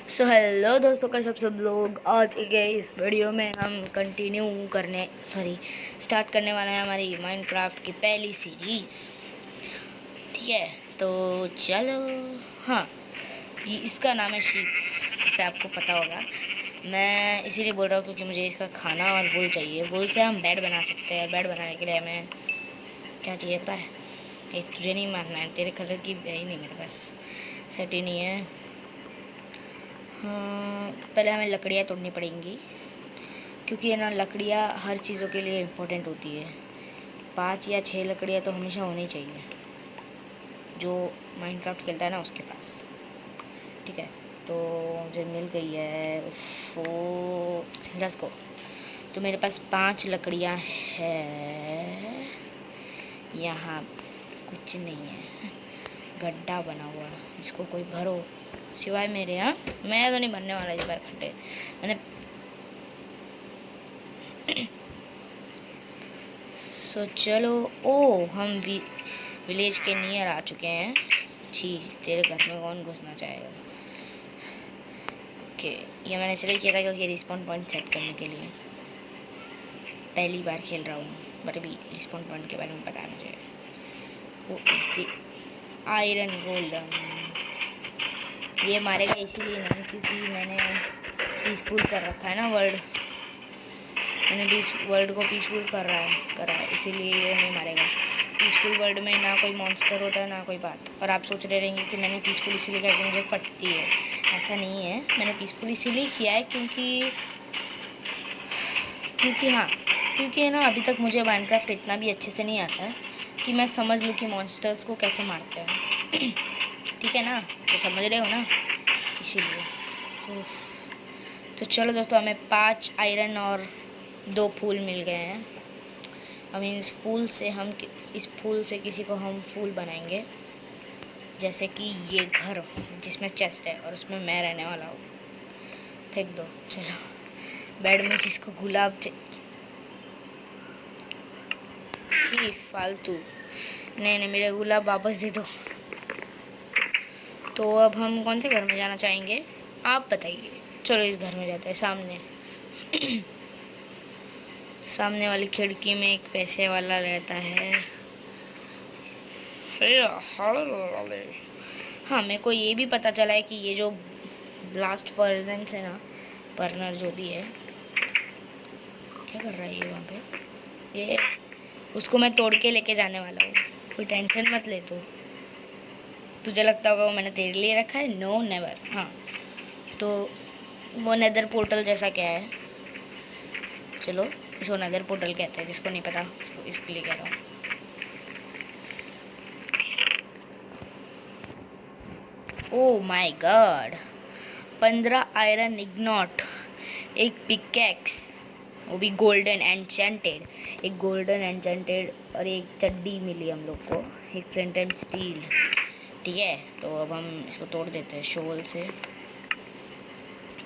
So hello दोस्तों, का सब लोग आज के इस वीडियो में हम स्टार्ट करने वाले हैं हमारी माइनक्राफ्ट की पहली सीरीज़। ठीक है, तो चलो। हाँ, ये इसका नाम है शीप, इसे आपको पता होगा। मैं इसीलिए बोल रहा हूँ क्योंकि मुझे इसका खाना और वूल चाहिए। वूल से हम बेड बना सकते हैं। बेड बनाने के लिए हमें क्या चाहिए पता है? एक तुझे नहीं मारना है, तेरे कलर की है ही नहीं मेरे पास, सेट ही नहीं है। हाँ, पहले हमें लकड़ियाँ तोड़नी पड़ेंगी क्योंकि है ना, लकड़ियाँ हर चीज़ों के लिए इम्पोर्टेंट होती है। 5 या 6 लकड़ियाँ तो हमेशा होनी चाहिए जो माइनक्राफ्ट खेलता है ना उसके पास। ठीक है, तो मुझे मिल गई है। वो लेट्स गो। तो मेरे पास 5 लकड़ियाँ है। यहाँ कुछ नहीं है, गड्ढा बना हुआ जिसको कोई भरो सिवाय मेरे। यहाँ मैं तो नहीं बनने वाला इस बार खड्डे। मैंने सो चलो। ओ, हम भी विलेज के नियर आ चुके हैं। छी, तेरे घर में कौन घुसना चाहेगा? ओके, ये मैंने इसलिए किया था क्योंकि रिस्पॉन पॉइंट सेट करने के लिए। पहली बार खेल रहा हूँ बट अभी रिस्पॉन पॉइंट के बारे में पता है मुझे। वो इसकी आयरन गोल्डन ये मारेगा इसीलिए नहीं क्योंकि मैंने पीसफुल कर रखा है ना वर्ल्ड। मैंने वर्ल्ड को पीसफुल करा है इसीलिए ये नहीं मारेगा। पीसफुल वर्ल्ड में ना कोई मॉन्स्टर होता है ना कोई बात। और आप सोच रहे रहेंगे कि मैंने पीसफुल इसीलिए किया कि मुझे फटती है। ऐसा नहीं है, मैंने पीसफुल इसीलिए किया है क्योंकि है ना, अभी तक मुझे माइनक्राफ्ट इतना भी अच्छे से नहीं आता है कि मैं समझ लूँ कि मॉन्स्टर्स को कैसे मारते हैं। ठीक है ना, तो समझ रहे हो ना, इसीलिए। तो चलो दोस्तों, हमें 5 आयरन और 2 फूल मिल गए हैं। अब इस फूल से किसी को हम फूल बनाएंगे। जैसे कि ये घर जिसमें चेस्ट है और उसमें मैं रहने वाला हूँ। फेंक दो। चलो, बेड में जिसको गुलाब फालतू नहीं, मेरे गुलाब वापस दे दो। तो अब हम कौन से घर में जाना चाहेंगे, आप बताइए। चलो इस घर में जाते हैं। सामने वाली खिड़की में एक पैसे वाला रहता है। हाँ, मेरे को ये भी पता चला है कि ये जो ब्लास्ट फर्नेस है ना, बर्नर जो भी है, क्या कर रहा है ये वहाँ पे? ये उसको मैं तोड़ के लेके जाने वाला हूँ, कोई टेंशन मत ले तू। तुझे लगता होगा वो मैंने तेरे लिए रखा है? No never. हाँ, तो वो नेदर पोर्टल जैसा क्या है? चलो, इसको नेदर पोर्टल कहते हैं, जिसको नहीं पता तो इसके लिए कह रहा हूँ। ओ माय गॉड, 15 आयरन इग्नॉट, एक पिकैक्स, वो भी गोल्डन एन्चेंटेड, और एक चड्डी मिली हम लोग को, एक फ्रंट एंड स्टील। ठीक है, तो अब हम इसको तोड़ देते हैं शोल से।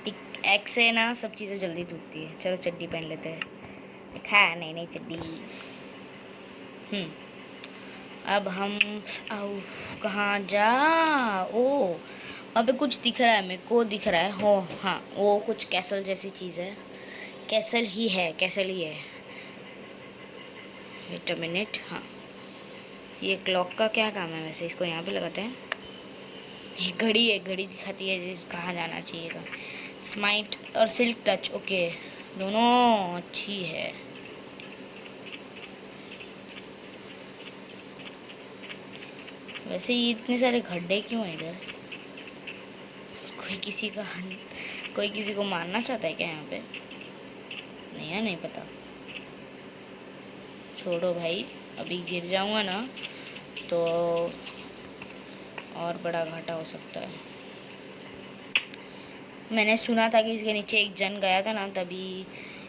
पिकैक्स से ना सब चीज़ें जल्दी टूटती है। चलो चड्डी पहन लेते हैं। दिखा नई चड्डी। अब हम कहाँ जा? ओ, अबे कुछ दिख रहा है, मेरे को दिख रहा है। हो हाँ, वो कुछ कैसल जैसी चीज़ है। कैसल ही है। Wait a minute. हाँ, ये क्लॉक का क्या काम है वैसे? इसको यहाँ पे लगाते हैं। ये घड़ी है, घड़ी दिखाती है कहाँ जाना चाहिए। स्माइट और सिल्क टच, ओके, दोनों अच्छी है। वैसे ये इतने सारे गड्ढे क्यों है इधर? कोई किसी को मारना चाहता है क्या यहाँ पे? नहीं पता। छोड़ो भाई, अभी गिर जाऊंगा ना तो और बड़ा घाटा हो सकता है। मैंने सुना था कि इसके नीचे एक जन गया था ना, तभी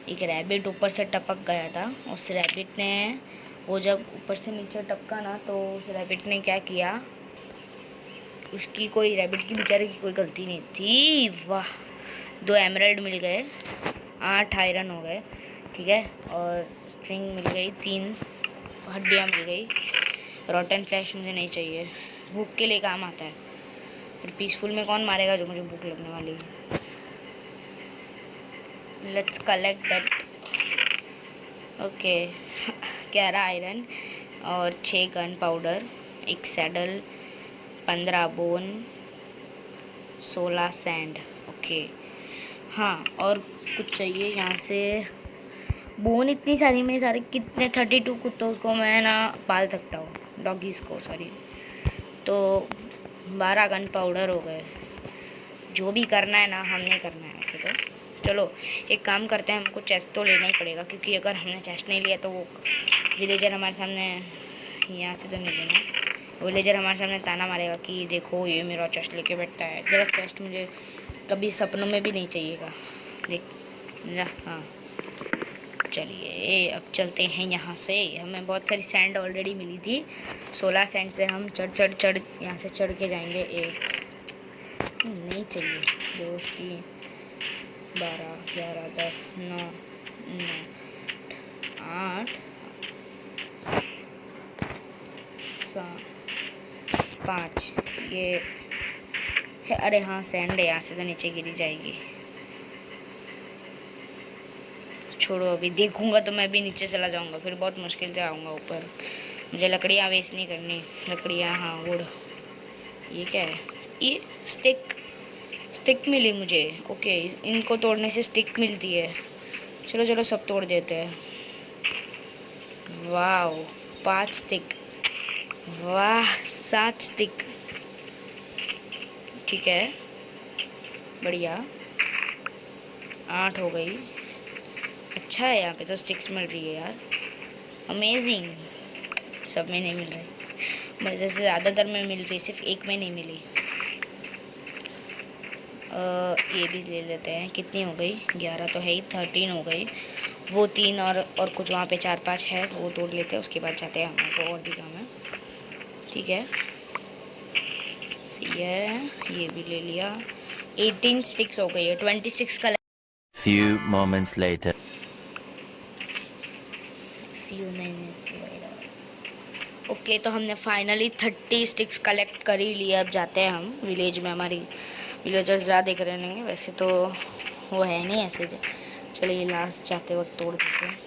एक रैबिट ऊपर से टपक गया था। उस रैबिट ने, वो जब ऊपर से नीचे टपका ना, तो उस रैबिट ने क्या किया, उसकी कोई रैबिट की बेचारे की कोई गलती नहीं थी। वाह, 2 एमराल्ड मिल गए, 8 आयरन हो गए। ठीक है, और स्ट्रिंग मिल गई, 3 हड्डियाँ मिल गई। रॉटन फ्लैश मुझे नहीं चाहिए, भूख के लिए काम आता है। फिर पीसफुल में कौन मारेगा जो मुझे भूख लगने वाली है। Let's collect that. Okay 11 iron और 6 gun powder, 1 saddle, 15 bone, 16 sand. Okay हाँ, और कुछ चाहिए यहाँ से। बोन इतनी सारी में सारे कितने 32 कुत्तों को मैं ना पाल सकता हूँ, डॉगीज़ को सॉरी। तो 12 गन पाउडर हो गए। जो भी करना है ना हमने करना है वैसे तो। चलो एक काम करते हैं, हमको चेस्ट तो लेना ही पड़ेगा, क्योंकि अगर हमने चेस्ट नहीं लिया तो वो विलेजर हमारे सामने, यहाँ से तो नहीं लेना, विलेजर हमारे सामने ताना मारेगा कि देखो ये मेरा चेस्ट लेके बैठता है। तेरा चेस्ट मुझे कभी सपनों में भी नहीं चाहिएगा। देख हाँ चलिए अब चलते हैं यहाँ से। हमें बहुत सारी सैंड ऑलरेडी मिली थी, 16 सैंड से हम चढ़ यहाँ से चढ़ के जाएंगे। एक नहीं चाहिए, 2 3 12 11 10 9 8 7 5 ये है। अरे हाँ सैंड है, यहाँ से तो नीचे गिरी जाएगी। छोड़ो, अभी देखूंगा तो मैं भी नीचे चला जाऊंगा, फिर बहुत मुश्किल से आऊँगा ऊपर। मुझे लकड़ियाँ वेस्ट नहीं करनी, लकड़ियाँ हाँ वुड। ये क्या है? ये स्टिक मिली मुझे। ओके इनको तोड़ने से स्टिक मिलती है। चलो चलो सब तोड़ देते हैं। वाह 5 स्टिक, वाह 7 स्टिक, ठीक है बढ़िया। 8 हो गई। अच्छा है यहाँ पे तो स्टिक्स मिल रही है यार, अमेजिंग। सब में नहीं मिल रही, जैसे ज़्यादातर में मिल रही, सिर्फ एक में नहीं मिली। ये भी ले लेते हैं। कितनी हो गई? 11 तो है ही, 13 हो गई। वो 3 और कुछ वहाँ पे 4-5 है, वो तोड़ लेते हैं, उसके बाद जाते हैं। हमारे को और भी काम है, ठीक है। ये भी ले लिया। 18 स्टिक्स हो गई है, 26 का। Few moments later. ओके तो हमने फाइनली 30 स्टिक्स कलेक्ट कर ही लिया। अब जाते हैं हम विलेज में। हमारी विलेजर्स ज़्यादा देख रहे हैं, वैसे तो वो है नहीं ऐसे। चलिए लास्ट जाते वक्त तोड़ देते हैं।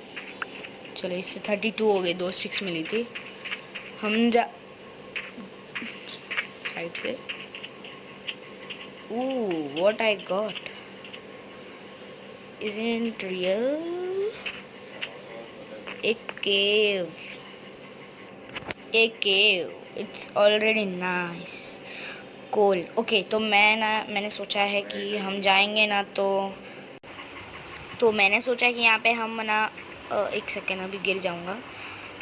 चलिए इससे 32 हो गए, 2 स्टिक्स मिली थी। हम साइड से what I got isn't real. एक cave, it's already nice cool. Okay तो मैंने सोचा है कि हम जाएंगे ना, तो मैंने सोचा कि यहाँ पे हम ना एक सेकेंड अभी गिर जाऊँगा।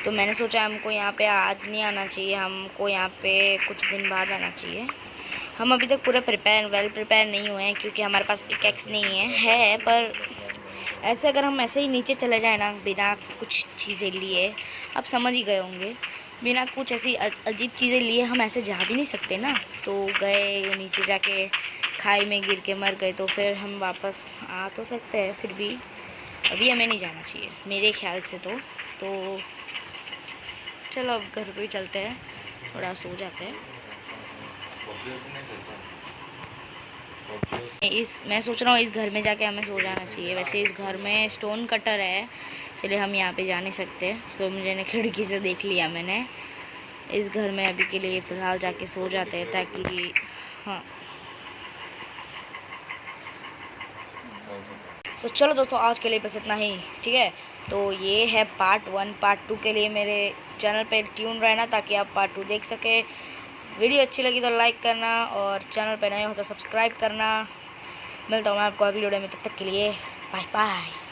तो मैंने सोचा हमको यहाँ पे आज नहीं आना चाहिए, हमको यहाँ पे कुछ दिन बाद आना चाहिए। हम अभी तक पूरा वेल प्रिपेयर नहीं हुए हैं, क्योंकि हमारे पास पिकैक्स नहीं है पर ऐसे अगर हम ऐसे ही नीचे चले जाए ना बिना कुछ चीज़ें लिए, आप समझ ही गए होंगे, बिना कुछ ऐसी अजीब चीज़ें लिए हम ऐसे जा भी नहीं सकते ना। तो गए नीचे जाके खाई में गिर के मर गए तो फिर हम वापस आ तो सकते हैं, फिर भी अभी हमें नहीं जाना चाहिए मेरे ख्याल से। तो चलो अब घर पे चलते हैं, थोड़ा सो जाते हैं। मैं सोच रहा हूँ इस घर में जाके हमें सो जाना चाहिए। वैसे इस घर में स्टोन कटर है, चलिए हम यहाँ पे जा नहीं सकते, तो मुझे ना खिड़की से देख लिया मैंने। इस घर में अभी के लिए फ़िलहाल जाके सो जाते हैं, ताकि हाँ। तो चलो दोस्तों आज के लिए बस इतना ही, ठीक है। तो ये है पार्ट 1। पार्ट 2 के लिए मेरे चैनल पे ट्यून रहना, ताकि आप पार्ट 2 देख सके। वीडियो अच्छी लगी तो लाइक करना, और चैनल पे नए हो तो सब्सक्राइब करना। मिलता हूँ मैं आपको अगली वीडियो में, तब तक के लिए बाय बाय।